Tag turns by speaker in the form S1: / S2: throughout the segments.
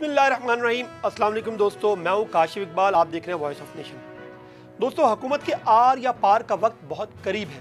S1: बिस्मिल्लाहिर्रहमानिर्रहीम। अस्सलाम वालेकुम दोस्तों, मैं हूँ काशिफ इकबाल। आप देख रहे हैं वॉइस ऑफ नेशन। दोस्तों, हुकूमत के आर या पार का वक्त बहुत करीब है।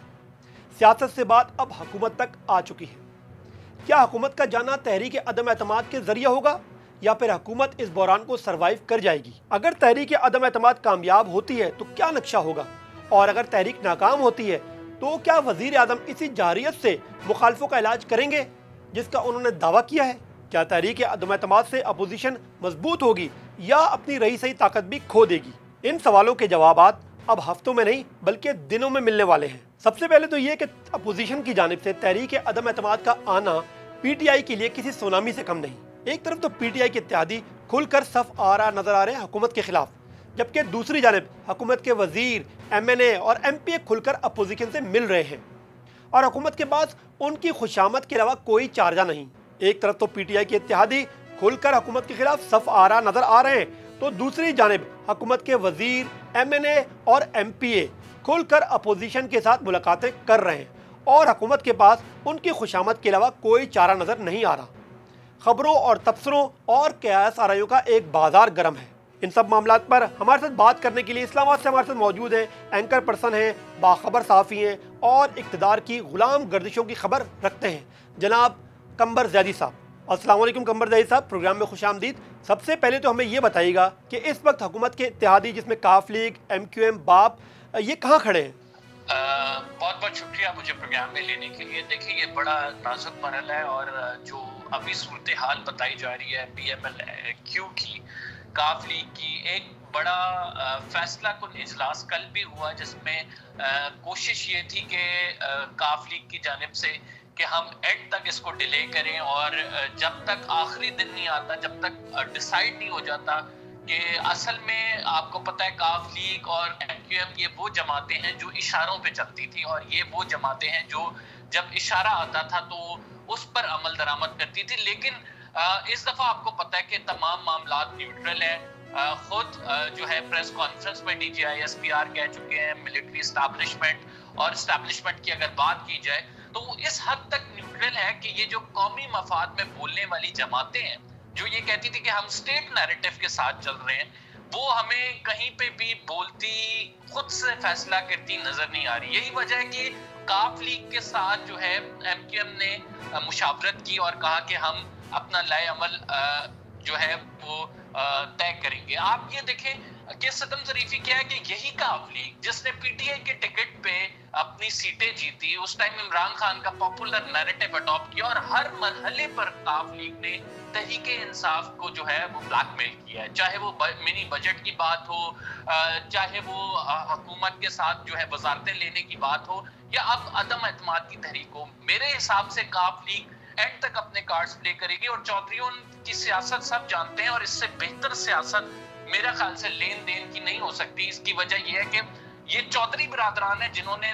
S1: सियासत से बात अब हुकूमत तक आ चुकी है। क्या हुकूमत का जाना तहरीक अदम एतमाद के जरिए होगा या फिर हुकूमत इस बहरान को सर्वाइव कर जाएगी? अगर तहरीक अदम एतमाद कामयाब होती है तो क्या नक्शा होगा, और अगर तहरीक नाकाम होती है तो क्या वजीर आजम इसी जारियत से मुखालफों का इलाज करेंगे जिसका उन्होंने दावा किया है? क्या तहरीक अदम एतमाद से अपोजिशन मजबूत होगी या अपनी रही सही ताकत भी खो देगी? इन सवालों के जवाब अब हफ्तों में नहीं बल्कि दिनों में मिलने वाले हैं। सबसे पहले तो ये कि अपोजिशन की जानिब से तहरीक अदम एतमाद का आना पीटीआई के लिए किसी सुनामी से कम नहीं। एक तरफ तो पीटीआई के इत्तेहादी खुलकर सफ आरा नजर आ रहे हैं हुकूमत के खिलाफ, जबकि दूसरी जानिब हुकूमत के वजीर, MNA और MP खुलकर अपोजिशन से मिल रहे हैं और हुकूमत के पास उनकी खुशामद के अलावा कोई चार्जा नहीं। एक तरफ तो पीटीआई के इत्तेहादी खुलकर हुकूमत के खिलाफ सफ आरा नजर आ रहे हैं, तो दूसरी जानिब हुकूमत के वजीर, MNA और MPA खुलकर अपोजिशन के साथ मुलाकातें कर रहे हैं और हुकूमत के पास उनकी खुशामद के अलावा कोई चारा नजर नहीं आ रहा। खबरों और तबसरों और कयास आराइयों का एक बाजार गर्म है। इन सब मामलात पर हमारे साथ बात करने के लिए इस्लामाबाद से हमारे साथ मौजूद हैं, एंकर पर्सन हैं, बाखबर साफ़ी हैं और इक़्तिदार की गुलाम गर्दिशों की खबर रखते हैं, जनाब कंबर ज़ैदी साहब। अस्सलाम वालेकुम कंबर ज़ैदी साहब, प्रोग्राम में खुशामदीद। सबसे पहले तो हमें ये बताइएगा कि इस वक्त हुकूमत के इत्तेहादी जिसमें काफ लीग, MQM, बाप, ये कहाँ खड़े हैं?
S2: बहुत बहुत शुक्रिया मुझे प्रोग्राम में लेने के लिए। देखिए, ये बड़ा नाजुक मरहला है और जो अभी सूरत हाल बताई जा रही है PMLQ की, काफ लीग की, एक बड़ा फैसला कुन इजलास कल भी हुआ जिसमें कोशिश ये थी कि काफ लीग की जानिब से कि हम एंड तक इसको डिले करें और जब तक आखिरी दिन नहीं आता, जब तक डिसाइड नहीं हो जाता कि असल में आपको पता है काफ लीग और MQM ये वो जमातें हैं जो इशारों पे चलती थी और ये वो जमातें हैं जो जब इशारा आता था तो उस पर अमल दरामद करती थी। लेकिन इस दफा आपको पता है कि तमाम मामलात न्यूट्रल है। खुद जो है प्रेस कॉन्फ्रेंस में DGI SPR कह चुके हैं, मिलिट्री एस्टैब्लिशमेंट और एस्टैब्लिशमेंट की अगर बात की जाए तो इस हद तक न्यूट्रल है कि ये जो कौमी मफाद में बोलने वाली जमातें हैं जो ये कहती थी कि हम स्टेट नैरेटिव के साथ चल रहे हैं, वो हमें कहीं पे भी बोलती, खुद से फैसला करती नजर नहीं आ रही। यही वजह है कि काफ लीग के साथ जो है MQM ने मुशावरत की और कहा कि हम अपना लाए अमल जो है वो तय करेंगे। आप ये देखें कि सदम ज़रीफी क्या है कि यही काफ लीग जिसने PTI के टिकट पे अपनी सीटें जीती, उस टाइम इमरान खान का पॉपुलर नैरेटिव अडॉप्ट किया और हर मरहले पर काफ लीग ने तहरीक इंसाफ को जो है वो ब्लैकमेल किया है। चाहे वो मिनी बजट की बात हो, चाहे वो हुकूमत के साथ जो है वजारतें लेने की बात हो, या अब अदम एतमाद की तहरीक हो। मेरे हिसाब से काफ लीग एंड तक अपने कार्ड्स प्ले करेगी और चौधरियों की सियासत सब जानते हैं और इससे बेहतर सियासत मेरा ख्याल से लेन देन की नहीं हो सकती। इसकी वजह यह है कि ये चौधरी बिरादरान है जिन्होंने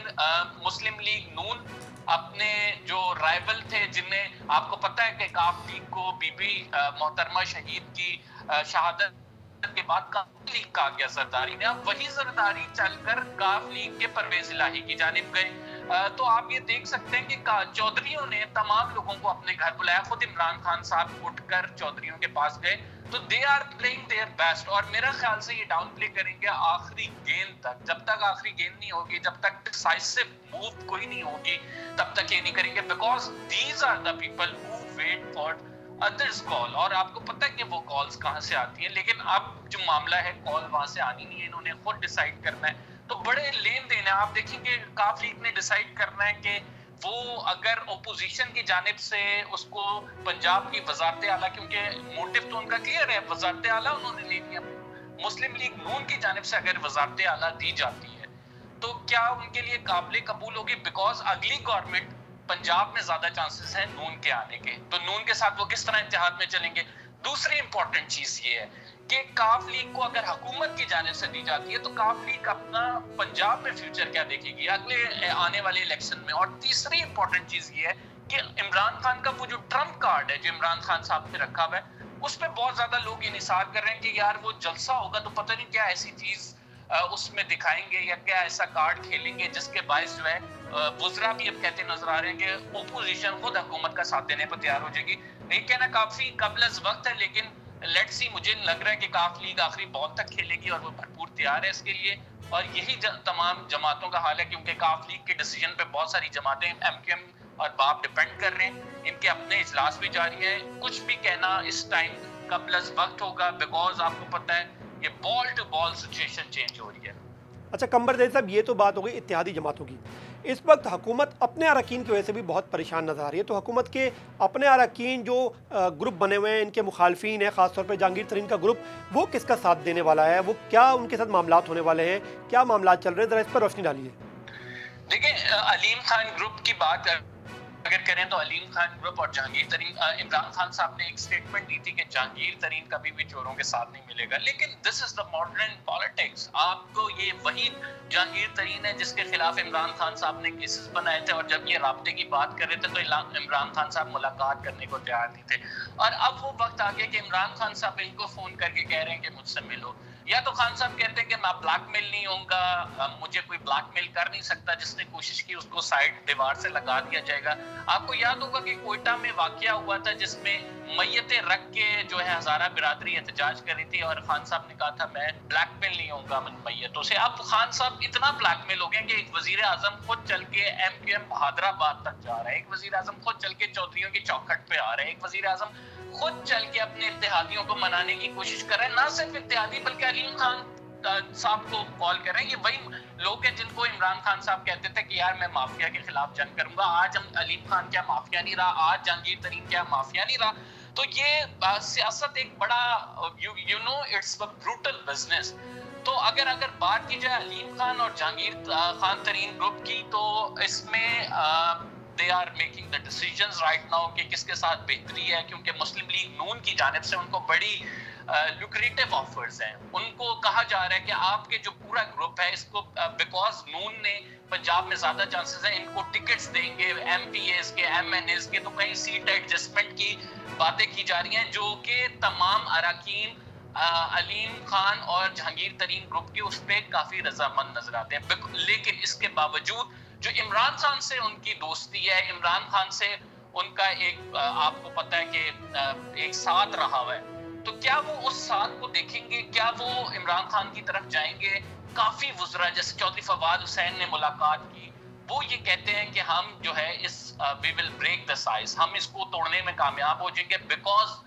S2: मुस्लिम लीग नून अपने जो राइवल थे, जिनमें आपको पता है कि काफ लीग को बीबी मोहतरमा शहीद की शहादत के बाद काफ लीग का गया सरदारी ने, अब वही सरदारी चलकर काफ लीग के परवेज इलाही की जानिब गए। तो आप ये देख सकते हैं कि चौधरियों ने तमाम लोगों को अपने घर बुलाया। खुद इमरान खान साहब उठकर चौधरियों के पास गए, तो they are playing their best और मेरा ख्याल से ये डाउन प्ले करेंगे आखिरी गेंद तक। जब तक आखिरी गेंद नहीं होगी, जब तक डिसाइसिव मूव कोई नहीं होगी, तब तक ये नहीं करेंगे, because these are the people who wait for others call. और आपको पता है कि वो कॉल्स कहां से आती हैं, लेकिन अब जो मामला है कॉल वहां से आनी नहीं है, इन्होंने खुद डिसाइड करना है। तो बड़े लेन देन है। आप देखेंगे काफ लीग ने डिसाइड करना है कि वो अगर ओपोजिशन की जानिब से उसको पंजाब की वजारत आला, क्योंकि मोटिव तो उनका क्लियर है, वजारत आला उन्होंने ले लिया, मुस्लिम लीग नून की जानिब से अगर वजारत आला दी जाती है तो क्या उनके लिए काबिल कबूल होगी? बिकॉज अगली गवर्नमेंट पंजाब में ज्यादा चांसेस हैं नून के आने के, तो नून के साथ वो किस तरह इत्तेहाद में चलेंगे? दूसरी इंपॉर्टेंट चीज ये है कि काफ लीग को अगर हुकूमत की जानिब से दी जाती है तो काफ लीग अपना पंजाब में फ्यूचर क्या देखेगी अगले आने वाले इलेक्शन में। और तीसरी इंपॉर्टेंट चीज ये है कि इमरान खान का वो जो ट्रम्प कार्ड है जो इमरान खान साहब ने रखा हुआ है, उस पर बहुत ज्यादा लोग इनिसार कर रहे हैं कि यार वो जलसा होगा तो पता नहीं क्या ऐसी चीज उसमें दिखाएंगे या क्या ऐसा कार्ड खेलेंगे जिसके बायस जो है वुज़रा भी अब कहते नजर आ रहे हैं कि ओपोजिशन खुद हुकूमत का साथ देने पर तैयार हो जाएगी। ये कहना काफी कबल वक्त है, लेकिन लेट्स सी, मुझे लग रहा है कि काफ लीग आखिरी बॉल तक खेलेगी और वो भरपूर तैयार है इसके लिए, और यही तमाम जमातों का हाल है, क्योंकि काफ लीग के डिसीजन पे बहुत सारी जमातें MQM और बाप डिपेंड कर रहे हैं, इनके अपने इजलास भी जारी है। कुछ भी कहना इस टाइम का प्लस वक्त होगा, बिकॉज आपको पता है ये ball to ball situation change हो रही है।
S1: अच्छा कमर ज़ैद साहब, ये तो बात हो गई इत्तेहादी जमातों की। इस वक्त हुकूमत अपने अरकान की वजह से भी बहुत परेशान नज़र आ रही है, तो हुकूमत के अपने अरकान जो ग्रुप बने हुए हैं, इनके मुखालफिन है, ख़ासतौर पर जहांगीर तरीन का ग्रुप, वो किसका साथ देने वाला है, वो क्या उनके साथ मामलात होने वाले हैं, क्या मामलात चल रहे हैं, ज़रा इस पर रोशनी डालिए।
S2: देखिए, अलीम खान ग्रुप की बात अगर करें तो अलीम खान ग्रुप और जहांगीर तरीन, इमरान खान साहब ने एक स्टेटमेंट दी थी कि जहांगीर तरीन कभी भी चोरों के साथ नहीं मिलेगा, लेकिन this is the modern politics. आपको ये वही जहांगीर तरीन है जिसके खिलाफ इमरान खान साहब ने केसेस बनाए थे, और जब ये राब्ते की बात कर रहे थे तो इमरान खान साहब मुलाकात करने को तैयार नहीं थे। और अब वो वक्त आ गया कि इमरान खान साहब इनको फोन करके कह रहे हैं कि मुझसे मिलो, या तो खान साहब कहते हैं कि मैं ब्लैकमेल नहीं होऊंगा, मुझे कोई ब्लैकमेल कर नहीं सकता, जिसने कोशिश की उसको साइड दीवार से लगा दिया जाएगा। आपको याद होगा कि कोयटा में वाकया हुआ था जिसमें मय्यतें रख के जो है हजारा बिरादरी एहतजाज कर रही थी, और खान साहब ने कहा था मैं ब्लैकमेल नहीं होऊंगा मय्यतों से। अब खान साहब इतना ब्लैकमेल हो गए कि एक वजीर आजम खुद चल के MQM हैदराबाद तक जा रहा है, एक वजीर आजम खुद चल के चौधरियों की चौखट पे आ रहे हैं, एक वजीर आजम खुद चल के अपने इत्तेहादियों को मनाने की कोशिश कर रहे हैं। ना सिर्फ इत्तेहादी बल्कि अलीम खान साहब को कॉल कर रहे हैं। ये वही लोग हैं जिनको इमरान खान साहब कहते थे कि यार मैं माफिया के खिलाफ जंग करूंगा। आज हम अलीम खान क्या माफिया नहीं रहा, आज जहांगीर तरीन क्या माफिया नहीं रहा। तो ये सियासत एक बड़ा you know it's a brutal business. तो अगर बात की जाए अलीम खान और जहांगीर खान तरीन ग्रुप की, तो इसमें they are making the decisions right now कि किसके साथ बेहतरी है, क्योंकि मुस्लिम लीग नून की जानिब से उनको बड़ी लुक्रेटिव ऑफर्स हैं। उनको कहा जा रहा है कि आपके जो पूरा ग्रुप है इसको, बिकॉज नून ने पंजाब में ज्यादा चांसेस है, इनको टिकट्स देंगे MPAs के, MNAs के, तो कहीं सीट एडजस्टमेंट की बातें की जा रही हैं, जो कि तमाम अरकान अलीम खान और जहांगीर तरीन ग्रुप के उस पर काफी रजामंद नजर आते हैं। लेकिन इसके बावजूद जो इमरान खान से उनकी दोस्ती है, इमरान खान से उनका एक आपको पता है कि एक साथ रहा हुआ है, तो क्या वो उस साथ को देखेंगे, क्या वो इमरान खान की तरफ जाएंगे? काफी वुज़रा जैसे चौधरी फवाद हुसैन ने मुलाकात की, वो ये कहते हैं कि हम जो है इस we will break the size, हम इसको तोड़ने में कामयाब हो जाएंगे, बिकॉज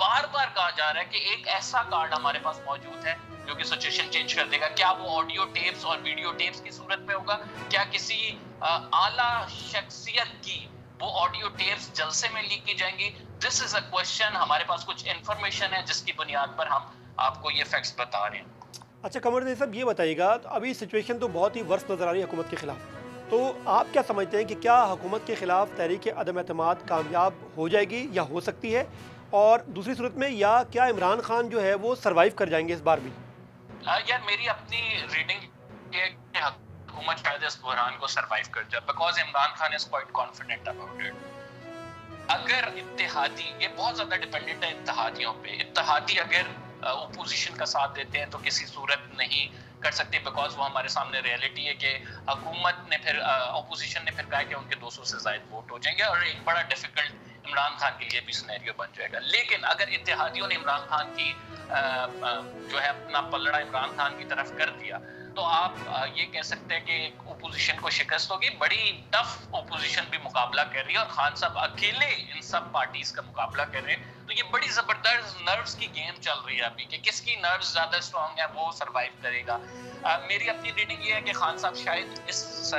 S2: बार बार कहा जा रहा है कि एक ऐसा कार्ड हमारे पास मौजूद है जो कि सिचुएशन चेंज कर देगा। क्या वो ऑडियो टेप्स और वीडियो टेप्स की सूरत में होगा? क्या किसी आला शख्सियत की वो ऑडियो टेप्स जलसे में लीक की जाएंगी? This is a question. हमारे पास कुछ इंफॉर्मेशन है जिसकी बुनियाद पर हम आपको ये फैक्ट्स बता रहे हैं।
S1: अच्छा कमर ज़ैद साहब, ये बताइएगा, तो अभी सिचुएशन तो बहुत ही वर्स्ट नज़र आ रही है हुकूमत के खिलाफ, तो आप क्या समझते हैं कि क्या हुकूमत के खिलाफ तहरीक अदम एतमाद कामयाब हो जाएगी या हो सकती है, और दूसरी सूरत में या क्या इमरान खान जो है वो सरवाइव कर जाएंगे इस बार भी?
S2: यार मेरी अपनी रीडिंग है कि हुकूमत शायद इस बहरान को सरवाइव कर जाए, because Imran Khan is quite confident about it. अगर इत्तेहादी, ये बहुत ज्यादा डिपेंडेंट है इत्तेहादियों पे, इत्तेहादी अगर ओपोजिशन का साथ देते हैं तो किसी सूरत नहीं कर सकते, बिकॉज वो हमारे सामने रियलिटी है कि हुकूमत ने फिर ओपोजिशन ने फिर कहा कि उनके 200 से ज्यादा वोट हो जाएंगे और एक बड़ा डिफिकल्ट इमरान खान के लिए भी सिनेरियो बन जाएगा। लेकिन अगर इत्तेहादियों ने इमरान खान की जो है अपना पलड़ा इमरान खान की तरफ कर दिया, तो आप ये कह सकते हैं कि ओपोजिशन को शिकस्त होगी। बड़ी टफ ओपोजिशन भी मुकाबला कर रही है और खान साहब अकेले इन सब पार्टीज का मुकाबला कर रहे हैं, तो ये बड़ी जबरदस्त नर्व्स की गेम चल रही है अभी कि किसकी नर्व्स ज्यादा स्ट्रांग है, वो सरवाइव करेगा। मेरी अपनी रीडिंग ये है कि खान साहब शायद इस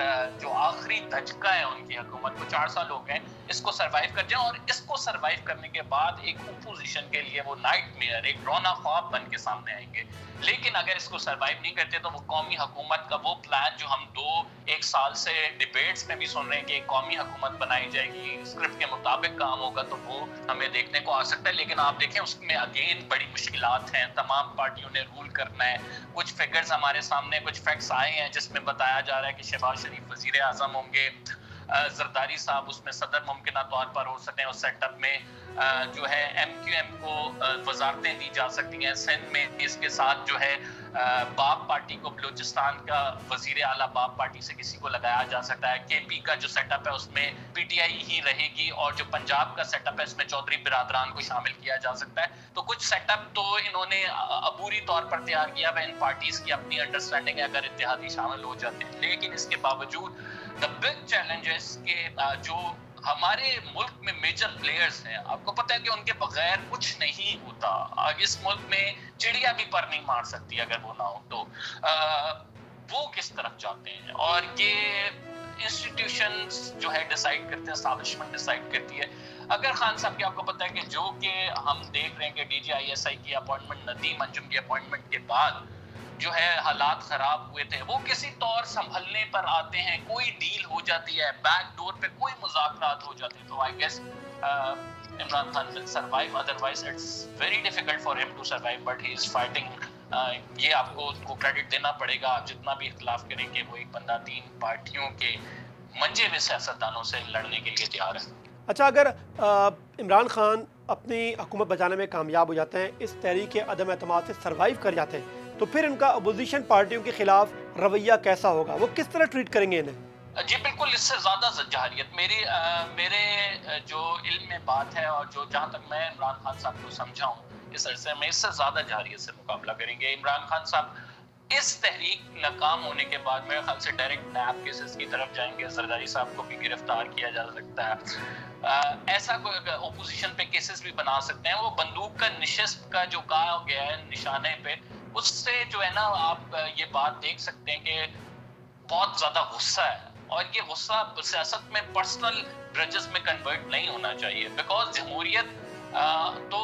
S2: जो आखिरी धचका है उनकी हुकूमत को, 4 साल हो गए, इसको सरवाइव कर जाए, और इसको सरवाइव करने के बाद एक ओपोजिशन के लिए वो नाइटमेयर, एक डरावना ख्वाब बन के सामने आएंगे। लेकिन अगर इसको सरवाइव नहीं करते तो वो कौमी हुकूमत का वो प्लान जो हम 2-1 साल से डिबेट्स में भी सुन रहे हैं कि एक कौमी हुकूमत बनाई जाएगी, स्क्रिप्ट के मुताबिक काम होगा, तो वो हमें देखने को आ सकता है। लेकिन आप देखें उसमें अगेन बड़ी मुश्किलात हैं, तमाम पार्टियों ने रूल करना है। कुछ फिगर्स हमारे सामने, कुछ फैक्ट्स आए हैं जिसमें बताया जा रहा है कि शहबाज शरीफ वजीर आजम होंगे, जरदारी साहब उसमें सदर मुमकिन तौर पर हो सकते हैं। उस सेटअप में जो है MQM को वजारतें दी जा सकती हैं सिंध में। इसके साथ जो है बाप पार्टी को, बलूचिस्तान का वजीर आला बाप पार्टी से किसी को लगाया जा सकता है। KP का जो सेटअप है उसमें PTI ही रहेगी, और जो पंजाब का सेटअप है इसमें चौधरी बिरादरान को शामिल किया जा सकता है। तो कुछ सेटअप तो इन्होंने अबूरी तौर पर तैयार किया है, इन पार्टीज की अपनी अंडरस्टैंडिंग है अगर इत्तेहादी शामिल हो जाते हैं। लेकिन इसके बावजूद द बिग चैलेंजेस के जो हमारे मुल्क में मेजर प्लेयर्स हैं, आपको पता है कि उनके बगैर कुछ नहीं होता। इस मुल्क में चिड़िया भी पर नहीं मार सकती अगर वो ना हो तो। वो किस तरफ जाते हैं, और ये इंस्टीट्यूशंस जो है डिसाइड करते हैं, एस्टैब्लिशमेंट डिसाइड करती है। अगर खान साहब की आपको पता है कि जो कि हम देख रहे हैं कि DGISI की अपॉइंटमेंट, नदीम अंजुम की अपॉइंटमेंट के बाद जो है हालात खराब हुए थे, वो किसी तौर संभलने पर आते हैं, कोई डील हो जाती है, बैक डोर पे कोई मुज़ाकरात हो जाते हैं। तो I guess Imran Khan will survive, otherwise it's very difficult for him to survive, but he is fighting. ये आपको उसको क्रेडिट देना पड़ेगा। आप जितना भी इख्तिलाफ करेंगे, वो एक बंदा 3 पार्टियों के मंजे हुए सियासतदानों से लड़ने के लिए तैयार है।
S1: अच्छा, अगर इमरान खान अपनी हुकूमत बचाने में कामयाब हो जाते हैं, इस तहरीक अदम एतमाद से सर्वाइव कर जाते हैं, तो फिर इनका अपोजिशन पार्टियों के खिलाफ रवैया कैसा होगा? वो किस तरह ट्रीट करेंगे इन्हें?
S2: जी बिल्कुल, इससे ज्यादा जहारियत मेरे जो इल्म में बात है, और जो जहां तक मैं इमरान खान साहब को समझा हूं इस अरसे में, इससे ज्यादा जहारियत से मुकाबला करेंगे। इमरान खान साहब इस तहरीक नाकाम होने के बाद मेरे ख्याल से डायरेक्ट नैब केसेस की तरफ जाएंगे। जरदारी साहब को भी गिरफ्तार किया जा सकता है। ऐसा कोई ओपोजिशन पे केसेस भी बना सकते हैं। वो बंदूक का निशिस्त का जो कहा गया है निशाने पे, उससे जो है ना आप ये बात देख सकते हैं कि बहुत ज्यादा गुस्सा है, और ये गुस्सा सियासत में पर्सनल ग्रजेस में कन्वर्ट नहीं होना चाहिए। बिकॉज जमहूरियत तो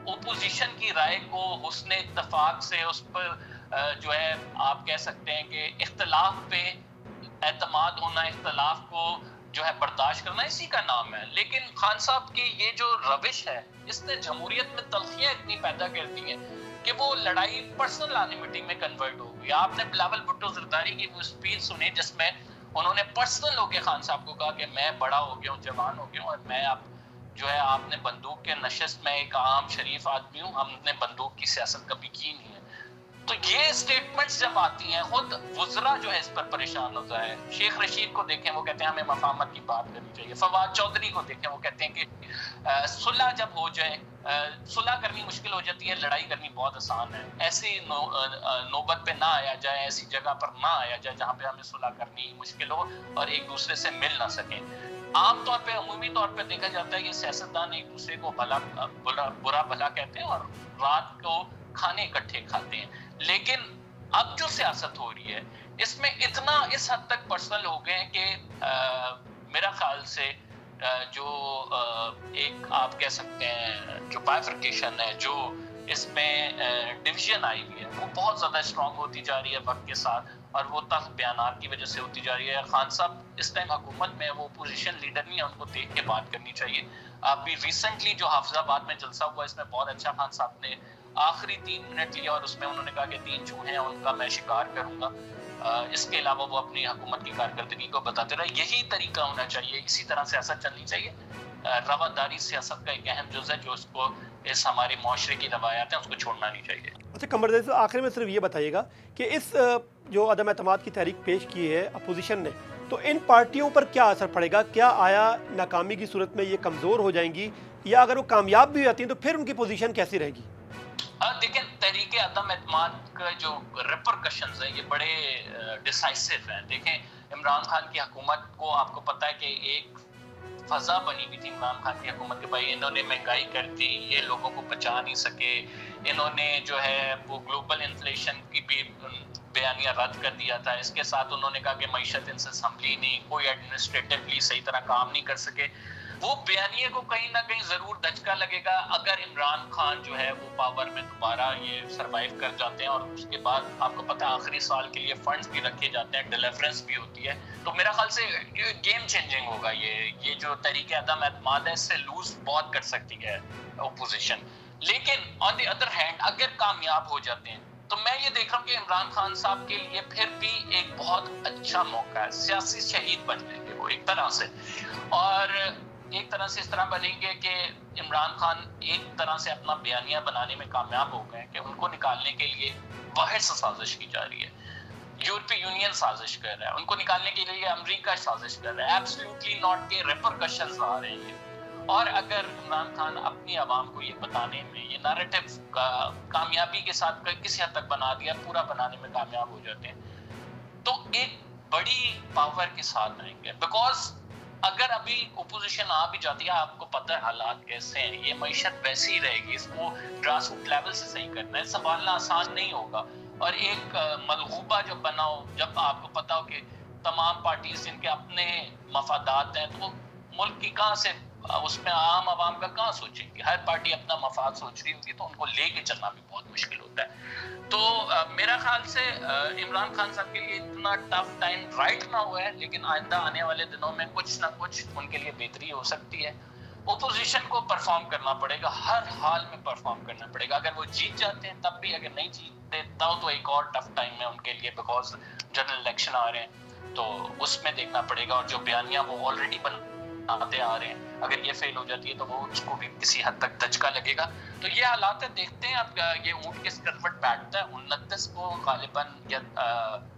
S2: ओपोजिशन की राय को हुस्न इत्तफाक से उस पर जो है आप कह सकते हैं कि इख्तलाफ पे एतमाद होना, इख्तलाफ को जो है बर्दाश्त करना, इसी का नाम है। लेकिन खान साहब की ये जो रविश है, इसने जमहूरियत में तल्खियां इतनी पैदा कर दी हैं कि वो लड़ाई पर्सनल एनिमिटी में कन्वर्ट हो गई। आपने बिलावल भुट्टो जरदारी की वो स्पीच सुनी जिसमें उन्होंने पर्सनल होकर खान साहब को कहा कि मैं बड़ा हो गया हूँ, जवान हो गया हूँ, और मैं अब जो है आपने बंदूक के नशिस्त में एक आम शरीफ आदमी हूँ, हमने बंदूक की सियासत कभी की नहीं है। तो ये स्टेटमेंट्स जब आती हैं, खुद वुज़रा जो है इस पर परेशान होता है। शेख रशीद को देखें, वो कहते हैं हमें मफाहमत की बात करनी चाहिए। फवाद चौधरी को देखें, वो कहते हैं कि सुलह जब हो जाए, सुलह करनी मुश्किल हो जाती है, लड़ाई करनी बहुत आसान है। ऐसी नौबत पे ना आया जाए, ऐसी जगह पर ना आया जाए जहाँ पे हमें सुलह करनी मुश्किल हो और एक दूसरे से मिल ना सकें। आमतौर पे, अमूमी तौर पे देखा जाता है कि सियासतदान एक दूसरे को बुरा भला कहते हैं और रात को खाने इकट्ठे खाते हैं। लेकिन अब जो सियासत हो रही है, इसमें इतना इस हद तक पर्सनल हो गए कि मेरा ख्याल से जो एक आप कह सकते हैं जो बाइफर्केशन है, जो इसमें डिवीजन आई हुई है, वो बहुत ज़्यादा स्ट्रांग होती जा रही है वक्त के साथ, और वो तख्त बयानात की वजह से होती जा रही है। खान साहब इस टाइम हुकूमत में, वो अपोजिशन लीडर नहीं है, उनको देख के बात करनी चाहिए। अभी रिसेंटली जो हाफिजाबाद में जलसा हुआ, इसमें बहुत अच्छा खान साहब ने आखिरी 3 मिनट लिया और उसमें उन्होंने कहा कि 3 चूहे हैं, उनका मैं शिकार करूंगा। इसके अलावा वो अपनी हुकूमत की कारकर्दगी को बताते रहे। यही तरीका होना चाहिए, इसी तरह सियासत चलनी चाहिए। रवादारी सियासत का एक अहम जुज़ है, जो उसको इस हमारे मुआशरे की रवायात हैं उसको छोड़ना नहीं चाहिए।
S1: अच्छा कमरदेव साहब, आखिर में सिर्फ ये बताइएगा कि इस जो अदम एतमाद की तहरीक पेश की है अपोजिशन ने, तो इन पार्टियों पर क्या असर पड़ेगा? क्या आया नाकामी की सूरत में ये कमज़ोर हो जाएंगी, या अगर वो कामयाब भी होती हैं तो फिर उनकी पोजीशन कैसी रहेगी?
S2: देखिए, तहरीके अदम एतमाद का जो रिपरकशंस हैं ये बड़े डिसाइसिव हैं। देखें, इमरान खान की हुकूमत को आपको पता है कि एक फजा बनी हुई थी इमरान खान की हुकूमत के, भाई इन्होंने महंगाई कर दी, ये लोगों को बचा नहीं सके, इन्होंने जो है वो ग्लोबल इन्फ्लेशन की भी बयानियां रद्द कर दिया था। इसके साथ उन्होंने कहा कि मईशत इनसे संभली नहीं, कोई एडमिनिस्ट्रेटिवली सही तरह काम नहीं कर सके। वो बयानिए को कहीं ना कहीं जरूर दचका लगेगा अगर इमरान खान जो है वो पावर में दोबारा ये सरवाइव कर जाते हैं, और उसके बाद आपको पता है आखिरी साल के लिए फंड्स भी रखे जाते हैं, डिलीवरेंस भी होती है। तो मेरा ख्याल से ये गेम चेंजिंग होगा। ये जो तरीके अदम एतमाद है, इससे लूज बहुत कर सकती है ओपोजिशन। लेकिन ऑन द अदर हैंड अगर कामयाब हो जाते हैं तो मैं ये देख रहा हूँ कि इमरान खान साहब के लिए फिर भी एक बहुत अच्छा मौका है, सियासी शहीद बन जाएंगे वो एक तरह से, और एक तरह से इस तरह बनेंगे कि इमरान खान एक तरह से अपना बयानिया बनाने में कामयाब हो गए कि उनको निकालने के लिए बाहर से साजिश की जा रही है, यूरोपीय यूनियन साजिश कर रहा है, उनको निकालने के लिए अमेरिका साजिश कर रहा है, एब्सोल्युटली नॉट के रिपरकशंस आ रहे हैं। और अगर इमरान खान अपनी आवाम को ये बताने में, ये नैरेटिव कामयाबी के साथ किसी हद तक बना दिया, पूरा बनाने में कामयाब हो जाते हैं, तो एक बड़ी पावर के साथ आएंगे। बिकॉज अगर अभी ओपोजिशन आ भी जाती है, आपको पता है हालात कैसे हैं, ये मईशत वैसी ही रहेगी, इसको ग्रास रूट लेवल से सही करना है, संभालना आसान नहीं होगा। और एक मलगूबा जब बनाओ, जब आपको पता हो कि तमाम पार्टीज जिनके अपने मफादात हैं, तो मुल्क की कहाँ से, उसमें आम आवाम का कहाँ सोचेंगे, हर पार्टी अपना मफाद सोच रही होगी, तो उनको लेके चलना भी बहुत मुश्किल होता है। तो मेरा ख्याल से इमरान खान साहब के लिए इतना टफ टाइम राइट ना हुआ है, लेकिन आइंदा आने वाले दिनों में कुछ ना कुछ उनके लिए बेहतरी हो सकती है। ओपोजिशन को परफॉर्म करना पड़ेगा, हर हाल में परफॉर्म करना पड़ेगा। अगर वो जीत जाते हैं तब भी, अगर नहीं जीतते तब तो एक और टफ टाइम है उनके लिए, बिकॉज जनरल इलेक्शन आ रहे हैं, तो उसमें देखना पड़ेगा। और जो बयानियां वो ऑलरेडी बनाते आ रहे हैं, अगर ये फेल हो जाती है तो वो उसको भी किसी हद तक दचका लगेगा। तो ये हालात है, देखते हैं अब ये ऊंट किस करवट बैठता है। 29 को गालिबन या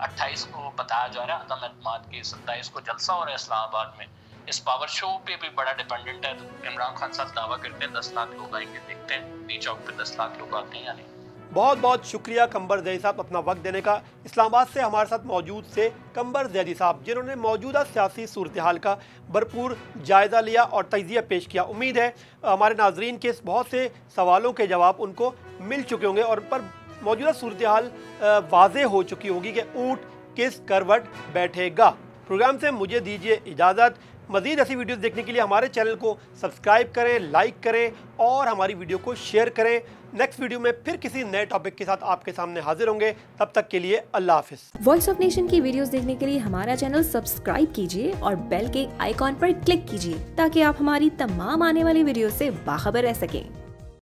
S2: 28 को बताया जा रहा है अदम एतमाद के, 27 को जलसा हो रहा है इस्लामाबाद में। इस पावर शो पे भी बड़ा डिपेंडेंट है। तो इमरान खान साहब दावा करते हैं 10 लाख लोग आएंगे, देखते हैं नी चौक पे 10 लाख लोग आते हैं या नहीं।
S1: बहुत बहुत शुक्रिया कंबर ज़ैदी साहब अपना वक्त देने का। इस्लामाबाद से हमारे साथ मौजूद से कंबर ज़ैदी साहब, जिन्होंने मौजूदा सियासी सूरत हाल का भरपूर जायज़ा लिया और तजिया पेश किया। उम्मीद है हमारे नाजरीन के बहुत से सवालों के जवाब उनको मिल चुके होंगे और उन पर मौजूदा सूरत हाल वाज़ेह हो चुकी होगी कि ऊँट किस करवट बैठेगा। प्रोग्राम से मुझे दीजिए इजाज़त। मज़ीद ऐसी वीडियोज़ देखने के लिए हमारे चैनल को सब्सक्राइब करें, लाइक करें और हमारी वीडियो को शेयर करें। नेक्स्ट वीडियो में फिर किसी नए टॉपिक के साथ आपके सामने हाजिर होंगे। तब तक के लिए अल्लाह हाफिज़।
S3: वॉइस ऑफ नेशन की वीडियोस देखने के लिए हमारा चैनल सब्सक्राइब कीजिए और बेल के आइकॉन पर क्लिक कीजिए ताकि आप हमारी तमाम आने वाली वीडियो से बाखबर रह सकें।